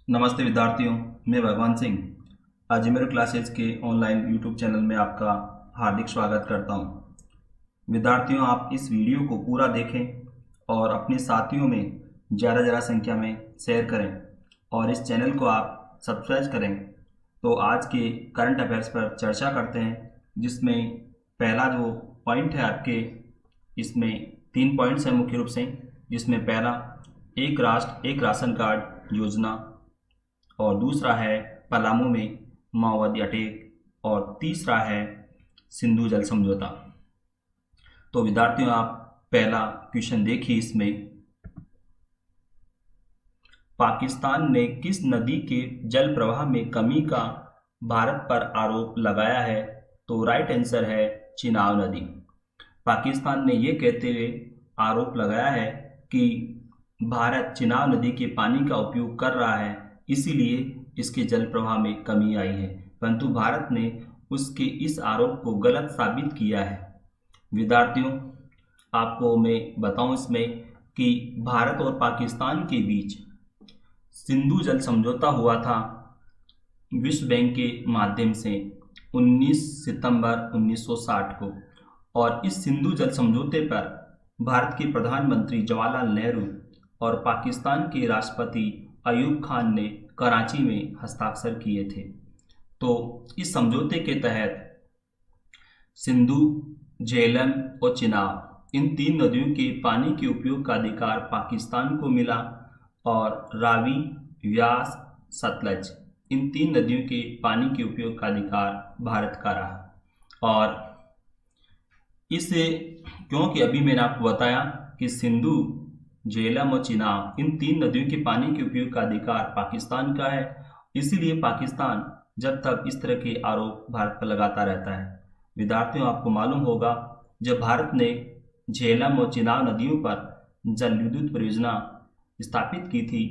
नमस्ते विद्यार्थियों, मैं भगवान सिंह अजमेर क्लासेज के ऑनलाइन यूट्यूब चैनल में आपका हार्दिक स्वागत करता हूं। विद्यार्थियों, आप इस वीडियो को पूरा देखें और अपने साथियों में ज़्यादा संख्या में शेयर करें और इस चैनल को आप सब्सक्राइब करें। तो आज के करंट अफेयर्स पर चर्चा करते हैं, जिसमें पहला जो पॉइंट है आपके, इसमें 3 पॉइंट्स हैं मुख्य रूप से। जिसमें पहला, एक राष्ट्र एक राशन कार्ड योजना, और दूसरा है पलामू में माओवादी अटैक, और तीसरा है सिंधु जल समझौता। तो विद्यार्थियों, आप पहला क्वेश्चन देखिए। इसमें पाकिस्तान ने किस नदी के जल प्रवाह में कमी का भारत पर आरोप लगाया है? तो राइट आंसर है चिनाब नदी। पाकिस्तान ने यह कहते हुए आरोप लगाया है कि भारत चिनाब नदी के पानी का उपयोग कर रहा है, इसीलिए इसके जल प्रवाह में कमी आई है। परंतु भारत ने उसके इस आरोप को गलत साबित किया है। विद्यार्थियों, आपको मैं बताऊं इसमें कि भारत और पाकिस्तान के बीच सिंधु जल समझौता हुआ था विश्व बैंक के माध्यम से 19 सितंबर 1960 को, और इस सिंधु जल समझौते पर भारत के प्रधानमंत्री जवाहरलाल नेहरू और पाकिस्तान के राष्ट्रपति अयूब खान ने कराची में हस्ताक्षर किए थे। तो इस समझौते के तहत सिंधु, झेलम और चिनाब, इन 3 नदियों के पानी के उपयोग का अधिकार पाकिस्तान को मिला, और रावी, व्यास, सतलज, इन 3 नदियों के पानी के उपयोग का अधिकार भारत का रहा। और इसे, क्योंकि अभी मैंने आपको बताया कि सिंधु, झेलम और चिनाब, इन 3 नदियों के पानी के उपयोग का अधिकार पाकिस्तान का है, इसीलिए पाकिस्तान जब तक इस तरह के आरोप भारत पर लगाता रहता है। विद्यार्थियों, आपको मालूम होगा, जब भारत ने झेलम और चिनाब नदियों पर जल विद्युत परियोजना स्थापित की थी,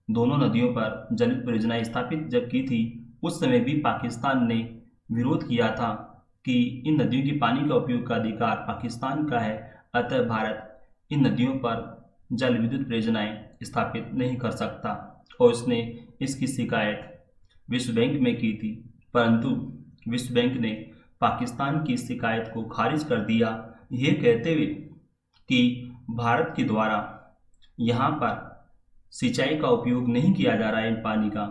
दोनों नदियों पर जल विद्युत परियोजना स्थापित जब की थी, उस समय भी पाकिस्तान ने विरोध किया था कि इन नदियों के पानी का उपयोग का अधिकार पाकिस्तान का है, अतः भारत इन नदियों पर जल विद्युत परियोजनाएं स्थापित नहीं कर सकता, और उसने इसकी शिकायत विश्व बैंक में की थी। परंतु विश्व बैंक ने पाकिस्तान की शिकायत को खारिज कर दिया, ये कहते हुए कि भारत के द्वारा यहाँ पर सिंचाई का उपयोग नहीं किया जा रहा है, इन पानी का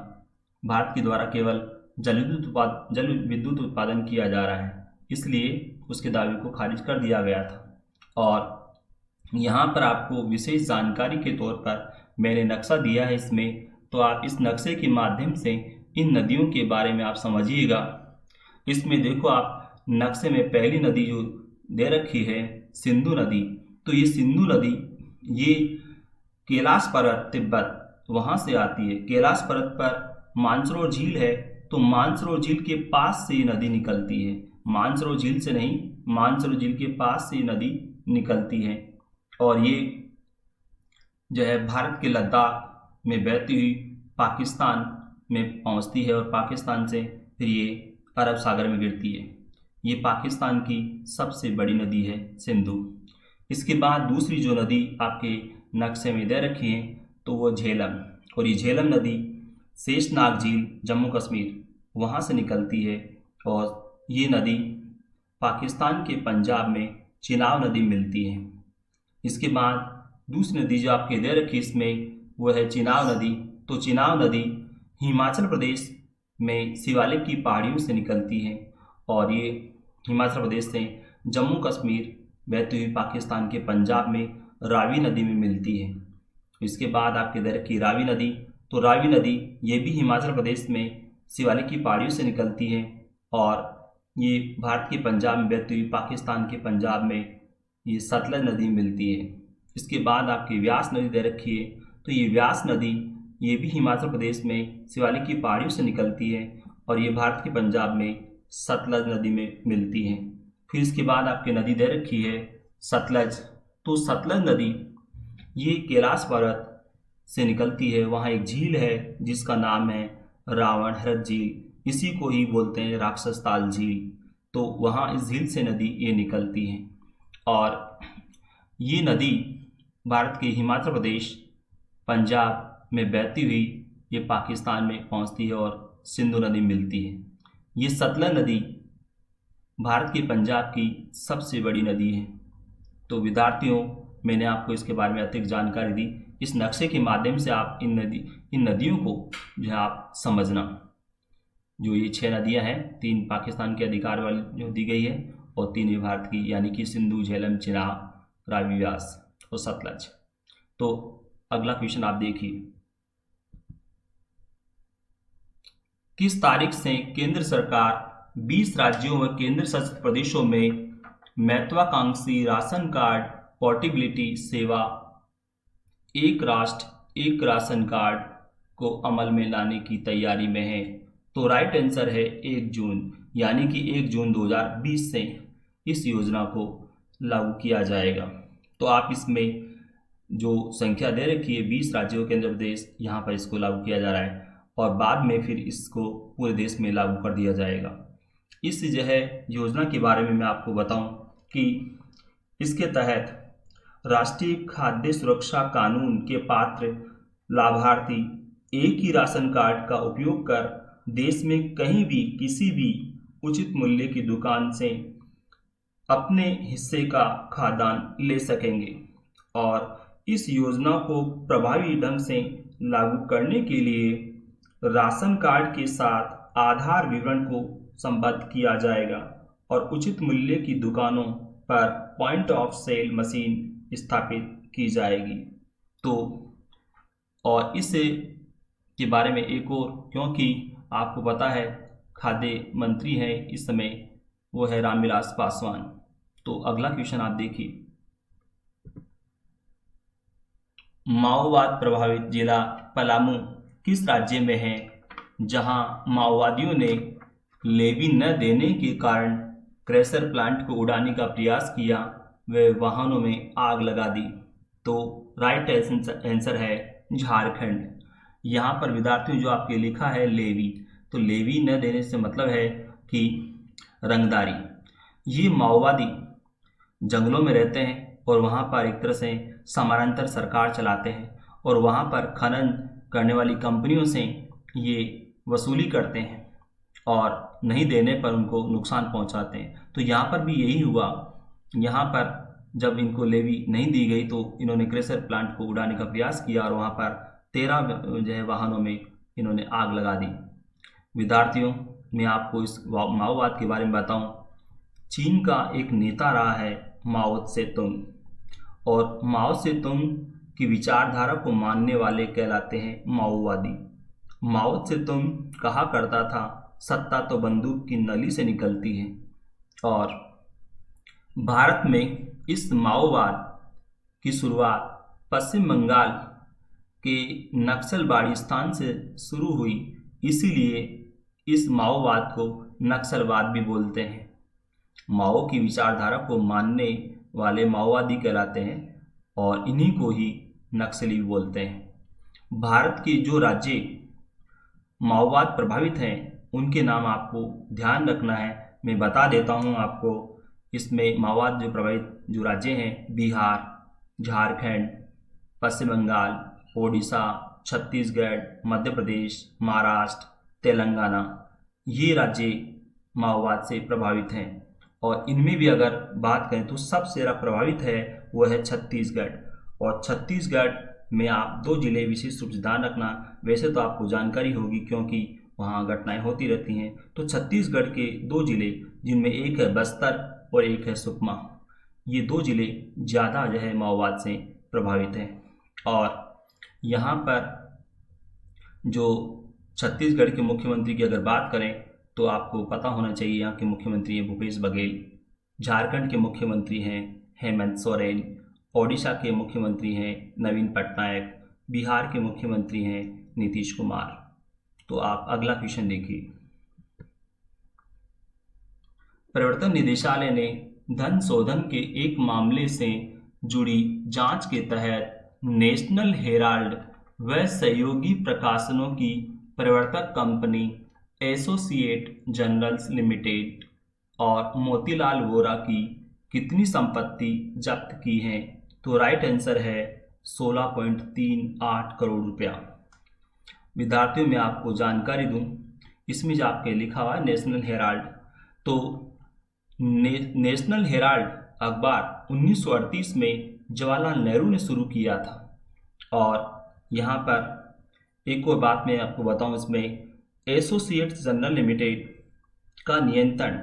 भारत के द्वारा केवल जल विद्युत उत्पादन किया जा रहा है, इसलिए उसके दावे को खारिज कर दिया गया था। और यहाँ पर आपको विशेष जानकारी के तौर पर मैंने नक्शा दिया है इसमें, तो आप इस नक्शे के माध्यम से इन नदियों के बारे में आप समझिएगा। इसमें देखो, आप नक्शे में पहली नदी जो दे रखी है सिंधु नदी, तो ये सिंधु नदी ये कैलाश पर्वत, तिब्बत, वहाँ से आती है। कैलाश पर्वत पर मानसरोवर झील है, तो मानसरोवर झील के पास से ये नदी निकलती है। मानसरोवर झील से नहीं, मानसरोवर झील के पास से ये नदी निकलती है, और ये जो है भारत के लद्दाख में बहती हुई पाकिस्तान में पहुंचती है, और पाकिस्तान से फिर ये अरब सागर में गिरती है। ये पाकिस्तान की सबसे बड़ी नदी है सिंधु। इसके बाद दूसरी जो नदी आपके नक्शे में दे रखी है, तो वो झेलम, और ये झेलम नदी शेषनाग झील, जम्मू कश्मीर, वहाँ से निकलती है, और ये नदी पाकिस्तान के पंजाब में चिनाब नदी मिलती है। इसके बाद दूसरी नदी जो आपके दे रखी इसमें, वो है चिनाब नदी। तो चिनाब नदी हिमाचल प्रदेश में शिवालिक की पहाड़ियों से निकलती है, और ये हिमाचल प्रदेश से जम्मू कश्मीर बहती हुई पाकिस्तान के पंजाब में रावी नदी में मिलती है। इसके बाद आपके दे रखी रावी नदी, तो रावी नदी ये भी हिमाचल प्रदेश में शिवालिक की पहाड़ियों से निकलती है, और ये भारत के पंजाब में बहती हुई पाकिस्तान के पंजाब में ये सतलज नदी मिलती है। इसके बाद आपकी व्यास नदी दे रखी है, तो ये व्यास नदी ये भी हिमाचल प्रदेश में शिवालिक की पहाड़ियों से निकलती है, और ये भारत के पंजाब में सतलज नदी में मिलती है। फिर इसके बाद आपकी नदी दे रखी है सतलज, तो सतलज नदी ये कैलाश पर्वत से निकलती है। वहाँ एक झील है जिसका नाम है रावण हृद झील, इसी को ही बोलते हैं राक्षस ताल झील। तो वहाँ इस झील से नदी ये निकलती है, और ये नदी भारत के हिमाचल प्रदेश, पंजाब में बहती हुई ये पाकिस्तान में पहुंचती है और सिंधु नदी मिलती है। ये सतलज नदी भारत के पंजाब की सबसे बड़ी नदी है। तो विद्यार्थियों, मैंने आपको इसके बारे में अतिरिक्त जानकारी दी। इस नक्शे के माध्यम से आप इन नदियों को जो है आप समझना। जो ये 6 नदियां हैं, 3 पाकिस्तान के अधिकार वाली जो दी गई है और 3 ये भारत की, यानी कि सिंधु, झेलम, चिनाब, रावी, व्यास और सतलज। तो अगला क्वेश्चन आप देखिए, किस तारीख से केंद्र सरकार 20 राज्यों व केंद्र शासित प्रदेशों में महत्वाकांक्षी राशन कार्ड पोर्टेबिलिटी सेवा एक राष्ट्र एक राशन कार्ड को अमल में लाने की तैयारी में है? तो राइट आंसर है 1 जून, यानी कि 1 जून 2020 से इस योजना को लागू किया जाएगा। तो आप इसमें जो संख्या दे रखी है 20 राज्यों केंद्र प्रदेश, यहाँ पर इसको लागू किया जा रहा है और बाद में फिर इसको पूरे देश में लागू कर दिया जाएगा। इस जो है योजना के बारे में मैं आपको बताऊं कि इसके तहत राष्ट्रीय खाद्य सुरक्षा कानून के पात्र लाभार्थी एक ही राशन कार्ड का उपयोग कर देश में कहीं भी किसी भी उचित मूल्य की दुकान से अपने हिस्से का खाद्यान्न ले सकेंगे। और इस योजना को प्रभावी ढंग से लागू करने के लिए राशन कार्ड के साथ आधार विवरण को संबद्ध किया जाएगा और उचित मूल्य की दुकानों पर पॉइंट ऑफ सेल मशीन स्थापित की जाएगी। तो और इससे के बारे में एक और, क्योंकि आपको पता है खाद्य मंत्री हैं इस समय, वो है रामविलास पासवान। तो अगला क्वेश्चन आप देखिए, माओवाद प्रभावित जिला पलामू किस राज्य में है, जहां माओवादियों ने लेवी न देने के कारण क्रैशर प्लांट को उड़ाने का प्रयास किया व वाहनों में आग लगा दी? तो राइट आंसर है झारखंड। यहाँ पर विद्यार्थियों जो आपके लिखा है लेवी, तो लेवी न देने से मतलब है कि रंगदारी। ये माओवादी जंगलों में रहते हैं और वहाँ पर एक तरह से समानांतर सरकार चलाते हैं और वहाँ पर खनन करने वाली कंपनियों से ये वसूली करते हैं और नहीं देने पर उनको नुकसान पहुंचाते हैं। तो यहाँ पर भी यही हुआ। यहाँ पर जब इनको लेवी नहीं दी गई तो इन्होंने क्रैशर प्लांट को उड़ाने का प्रयास किया और वहाँ पर 13 जो है वाहनों में इन्होंने आग लगा दी। विद्यार्थियों, मैं आपको इस माओवाद के बारे में बताऊं। चीन का एक नेता रहा है माओ त्से-तुंग, और माओ त्से-तुंग की विचारधारा को मानने वाले कहलाते हैं माओवादी। माओ त्से-तुंग कहा करता था, सत्ता तो बंदूक की नली से निकलती है। और भारत में इस माओवाद की शुरुआत पश्चिम बंगाल के नक्सलबाड़ी स्थान से शुरू हुई, इसीलिए इस माओवाद को नक्सलवाद भी बोलते हैं। माओ की विचारधारा को मानने वाले माओवादी कहलाते हैं और इन्हीं को ही नक्सली बोलते हैं। भारत के जो राज्य माओवाद प्रभावित हैं उनके नाम आपको ध्यान रखना है। मैं बता देता हूं आपको। इसमें माओवाद जो प्रभावित जो राज्य हैं, बिहार, झारखंड, पश्चिम बंगाल, ओडिशा, छत्तीसगढ़, मध्य प्रदेश, महाराष्ट्र, तेलंगाना, ये राज्य माओवाद से प्रभावित हैं। और इनमें भी अगर बात करें तो सबसे ज़्यादा प्रभावित है वो है छत्तीसगढ़। और छत्तीसगढ़ में आप 2 जिले विशेष रूप से ध्यान रखना। वैसे तो आपको जानकारी होगी क्योंकि वहाँ घटनाएं होती रहती हैं। तो छत्तीसगढ़ के 2 जिले, जिनमें एक है बस्तर और एक है सुकमा, ये 2 जिले ज़्यादा जो है माओवाद से प्रभावित हैं। और यहाँ पर जो छत्तीसगढ़ के मुख्यमंत्री की अगर बात करें तो आपको पता होना चाहिए, यहाँ के मुख्यमंत्री हैं भूपेश बघेल। झारखंड के मुख्यमंत्री हैं हेमंत सोरेन। ओडिशा के मुख्यमंत्री हैं नवीन पटनायक। बिहार के मुख्यमंत्री हैं नीतीश कुमार। तो आप अगला क्वेश्चन देखिए। प्रवर्तन निदेशालय ने धन शोधन के एक मामले से जुड़ी जांच के तहत नेशनल हेराल्ड व सहयोगी प्रकाशनों की प्रवर्तक कंपनी एसोसिएट जर्नल्स लिमिटेड और मोतीलाल वोरा की कितनी संपत्ति जब्त की है? तो राइट आंसर है 16.38 करोड़ रुपया। विद्यार्थियों मैं आपको जानकारी दूं, इसमें जो आपके लिखा हुआ है नेशनल हेराल्ड, तो नेशनल हेराल्ड अखबार 1938 में जवाहरलाल नेहरू ने शुरू किया था। और यहाँ पर एक और बात मैं आपको बताऊं, इसमें एसोसिएट्स जनरल लिमिटेड का नियंत्रण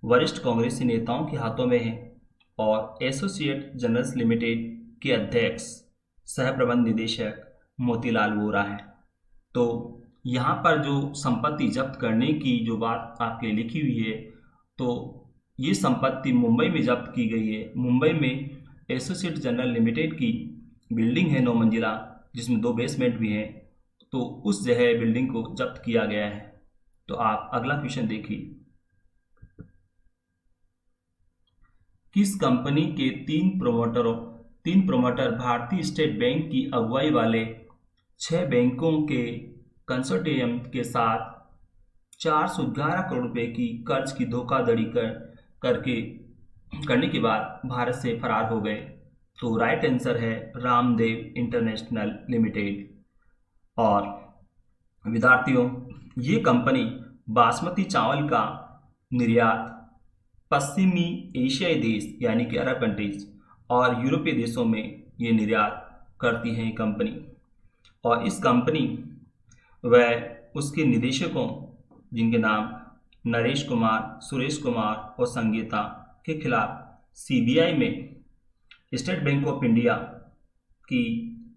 वरिष्ठ कांग्रेसी नेताओं के हाथों में है और एसोसिएट जनरल्स लिमिटेड के अध्यक्ष सह प्रबंध निदेशक मोतीलाल वोरा है। तो यहाँ पर जो संपत्ति जब्त करने की जो बात आपके लिखी हुई है, तो ये संपत्ति मुंबई में जब्त की गई है। मुंबई में एसोसिएट जनरल लिमिटेड की बिल्डिंग है 9 मंजिला, जिसमें 2 बेसमेंट भी हैं, तो उस जगह बिल्डिंग को जब्त किया गया है। तो आप अगला क्वेश्चन देखिए, किस कंपनी के 3 प्रमोटर भारतीय स्टेट बैंक की अगुवाई वाले 6 बैंकों के कंसोर्टियम के साथ 411 करोड़ रुपए की कर्ज की धोखाधड़ी करने के बाद भारत से फरार हो गए? तो राइट आंसर है रामदेव इंटरनेशनल लिमिटेड। और विद्यार्थियों, ये कंपनी बासमती चावल का निर्यात पश्चिमी एशियाई देश यानी कि अरब कंट्रीज और यूरोपीय देशों में ये निर्यात करती है कंपनी। और इस कंपनी व उसके निदेशकों, जिनके नाम नरेश कुमार, सुरेश कुमार और संगीता, के खिलाफ सीबीआई में स्टेट बैंक ऑफ इंडिया की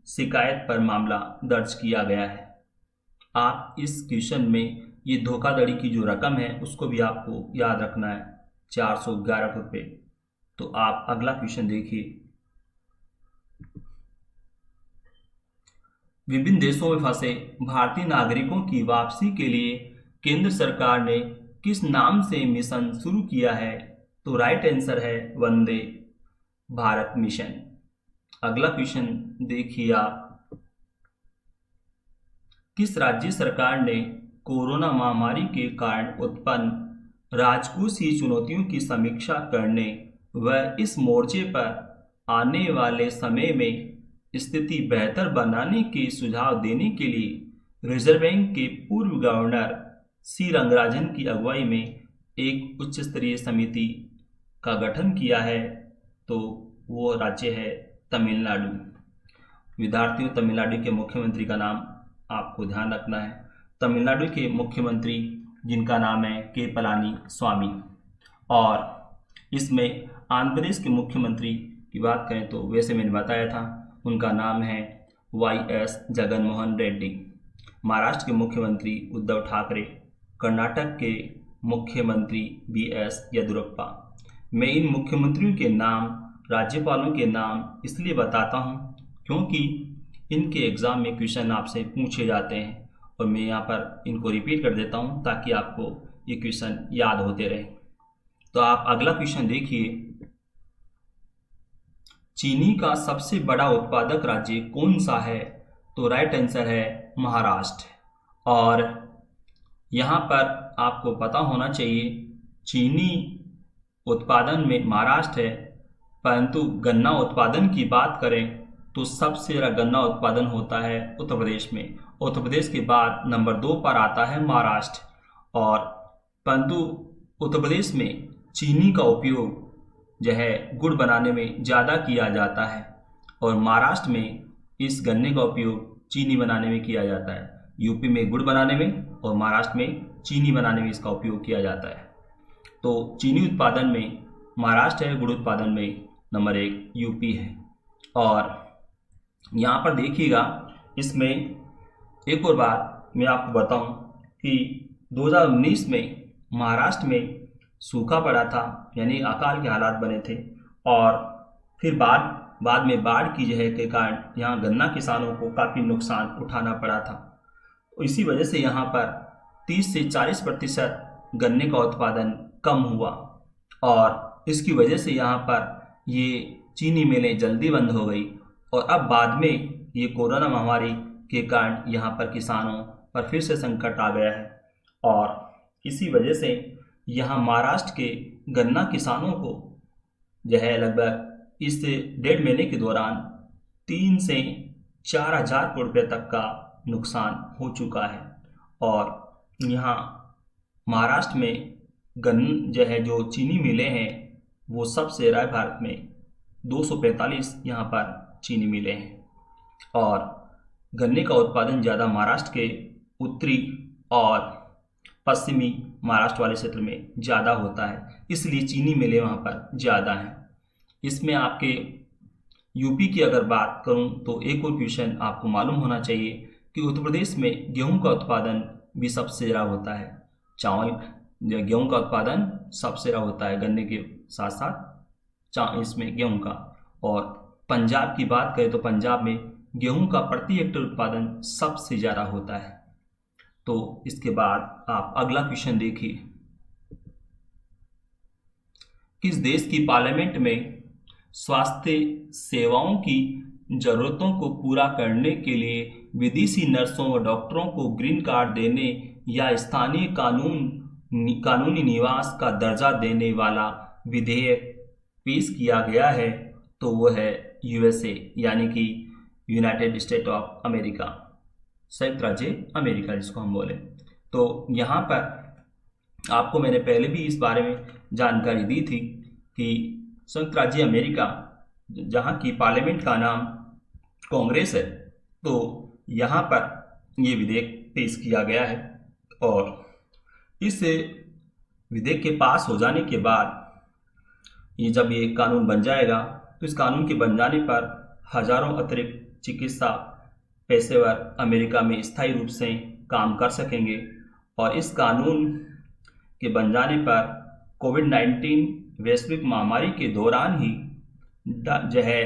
शिकायत पर मामला दर्ज किया गया है। आप इस क्वेश्चन में ये धोखाधड़ी की जो रकम है उसको भी आपको याद रखना है, 411 रुपये। तो आप अगला क्वेश्चन देखिए, विभिन्न देशों में फंसे भारतीय नागरिकों की वापसी के लिए केंद्र सरकार ने किस नाम से मिशन शुरू किया है? तो राइट आंसर है वंदे भारत मिशन। अगला क्वेश्चन देखिए आप, किस राज्य सरकार ने कोरोना महामारी के कारण उत्पन्न राजकोषीय चुनौतियों की समीक्षा करने व इस मोर्चे पर आने वाले समय में स्थिति बेहतर बनाने के सुझाव देने के लिए रिजर्व बैंक के पूर्व गवर्नर सी रंगराजन की अगुवाई में एक उच्च स्तरीय समिति का गठन किया है? तो वो राज्य है तमिलनाडु। विद्यार्थियों, तमिलनाडु के मुख्यमंत्री का नाम आपको ध्यान रखना है। तमिलनाडु के मुख्यमंत्री जिनका नाम है के पलानी स्वामी। और इसमें आंध्र प्रदेश के मुख्यमंत्री की बात करें तो वैसे मैंने बताया था, उनका नाम है YS जगनमोहन रेड्डी। महाराष्ट्र के मुख्यमंत्री उद्धव ठाकरे, कर्नाटक के मुख्यमंत्री BS येदियुरप्पा। मैं इन मुख्यमंत्रियों के नाम, राज्यपालों के नाम इसलिए बताता हूं क्योंकि इनके एग्ज़ाम में क्वेश्चन आपसे पूछे जाते हैं और मैं यहाँ पर इनको रिपीट कर देता हूँ ताकि आपको ये क्वेश्चन याद होते रहे। तो आप अगला क्वेश्चन देखिए, चीनी का सबसे बड़ा उत्पादक राज्य कौन सा है? तो राइट आंसर है महाराष्ट्र। और यहाँ पर आपको पता होना चाहिए चीनी उत्पादन में महाराष्ट्र है, परंतु गन्ना उत्पादन की बात करें तो सबसे ज़्यादा गन्ना उत्पादन होता है उत्तर प्रदेश में। उत्तर प्रदेश के बाद नंबर 2 पर आता है महाराष्ट्र। और परंतु उत्तर प्रदेश में चीनी का उपयोग जो है गुड़ बनाने में ज़्यादा किया जाता है और महाराष्ट्र में इस गन्ने का उपयोग चीनी बनाने में किया जाता है। यूपी में गुड़ बनाने में और महाराष्ट्र में चीनी बनाने में इसका उपयोग किया जाता है। तो चीनी उत्पादन में महाराष्ट्र है, गुड़ उत्पादन में नंबर 1 यूपी है। और यहाँ पर देखिएगा, इसमें एक और बात मैं आपको बताऊं कि 2019 में महाराष्ट्र में सूखा पड़ा था, यानी अकाल के हालात बने थे और फिर बाद में बाढ़ की जगह के कारण यहाँ गन्ना किसानों को काफ़ी नुकसान उठाना पड़ा था। तो इसी वजह से यहाँ पर 30 से 40% गन्ने का उत्पादन कम हुआ और इसकी वजह से यहाँ पर ये चीनी मिलें जल्दी बंद हो गई और अब बाद में ये कोरोना महामारी के कारण यहाँ पर किसानों पर फिर से संकट आ गया है और इसी वजह से यहाँ महाराष्ट्र के गन्ना किसानों को जो है लगभग इस 1.5 महीने के दौरान 3 से 4 हज़ार करोड़ रुपये तक का नुकसान हो चुका है। और यहाँ महाराष्ट्र में जो है जो चीनी मिलें हैं वो सबसे ज़्यादा है भारत में, 245 यहाँ पर चीनी मिलें हैं। और गन्ने का उत्पादन ज़्यादा महाराष्ट्र के उत्तरी और पश्चिमी महाराष्ट्र वाले क्षेत्र में ज़्यादा होता है, इसलिए चीनी मिलें वहाँ पर ज़्यादा हैं। इसमें आपके यूपी की अगर बात करूं तो एक और क्वेश्चन आपको मालूम होना चाहिए कि उत्तर प्रदेश में गेहूं का उत्पादन भी सबसे ज़्यादा होता है। गेहूं का उत्पादन सबसे ज़्यादा होता है गन्ने के साथ साथ इसमें गेहूं का। और पंजाब की बात करें तो पंजाब में गेहूं का प्रति हेक्टेयर उत्पादन सबसे ज़्यादा होता है। तो इसके बाद आप अगला क्वेश्चन देखिए, किस देश की पार्लियामेंट में स्वास्थ्य सेवाओं की जरूरतों को पूरा करने के लिए विदेशी नर्सों व डॉक्टरों को ग्रीन कार्ड देने या स्थानीय कानूनी निवास का दर्जा देने वाला विधेयक पेश किया गया है? तो वो है यूएसए, यानी कि यूनाइटेड स्टेट ऑफ अमेरिका, संयुक्त राज्य अमेरिका जिसको हम बोले। तो यहाँ पर आपको मैंने पहले भी इस बारे में जानकारी दी थी कि संयुक्त राज्य अमेरिका जहाँ की पार्लियामेंट का नाम कांग्रेस है, तो यहाँ पर ये विधेयक पेश किया गया है। और इस विधेयक के पास हो जाने के बाद जब ये कानून बन जाएगा तो इस कानून के बन जाने पर हजारों अतिरिक्त चिकित्सा पेशेवर अमेरिका में स्थायी रूप से काम कर सकेंगे। और इस कानून के बन जाने पर कोविड-19 वैश्विक महामारी के दौरान ही जो है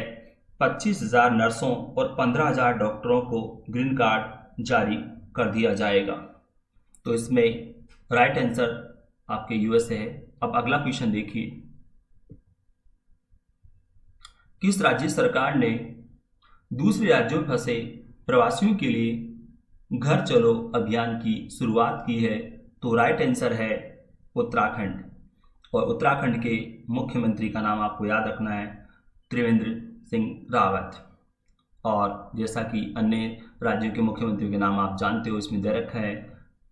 25,000 नर्सों और 15,000 डॉक्टरों को ग्रीन कार्ड जारी कर दिया जाएगा। तो इसमें राइट आंसर आपके यूएसए है। अब अगला क्वेश्चन देखिए, किस राज्य सरकार ने दूसरे राज्यों में फंसे प्रवासियों के लिए घर चलो अभियान की शुरुआत की है? तो राइट आंसर है उत्तराखंड। और उत्तराखंड के मुख्यमंत्री का नाम आपको याद रखना है त्रिवेंद्र सिंह रावत। और जैसा कि अन्य राज्यों के मुख्यमंत्रियों के नाम आप जानते हो इसमें दे रखा है,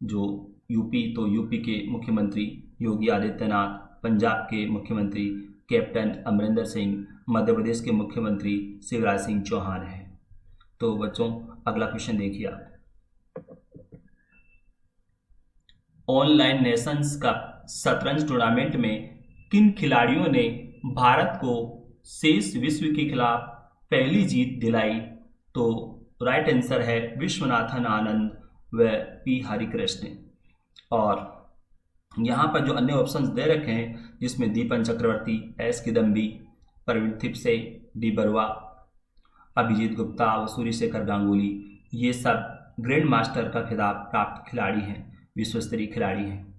जो यूपी तो यूपी के मुख्यमंत्री योगी आदित्यनाथ, पंजाब के मुख्यमंत्री कैप्टन अमरिंदर सिंह, मध्य प्रदेश के मुख्यमंत्री शिवराज सिंह चौहान हैं। तो बच्चों अगला क्वेश्चन देखिए आप, ऑनलाइन नेशंस कप शतरंज टूर्नामेंट में किन खिलाड़ियों ने भारत को शेष विश्व के खिलाफ पहली जीत दिलाई? तो राइट आंसर है विश्वनाथन आनंद व पी हरिकृष्ण। और यहाँ पर जो अन्य ऑप्शंस दे रखे हैं जिसमें दीपन चक्रवर्ती, एस किदम्बी, प्रवीण थिपसे, डी बरुआ, अभिजीत गुप्ता व सूर्यशेखर गांगुली, ये सब ग्रैंड मास्टर का खिताब प्राप्त खिलाड़ी हैं, विश्व स्तरीय खिलाड़ी हैं।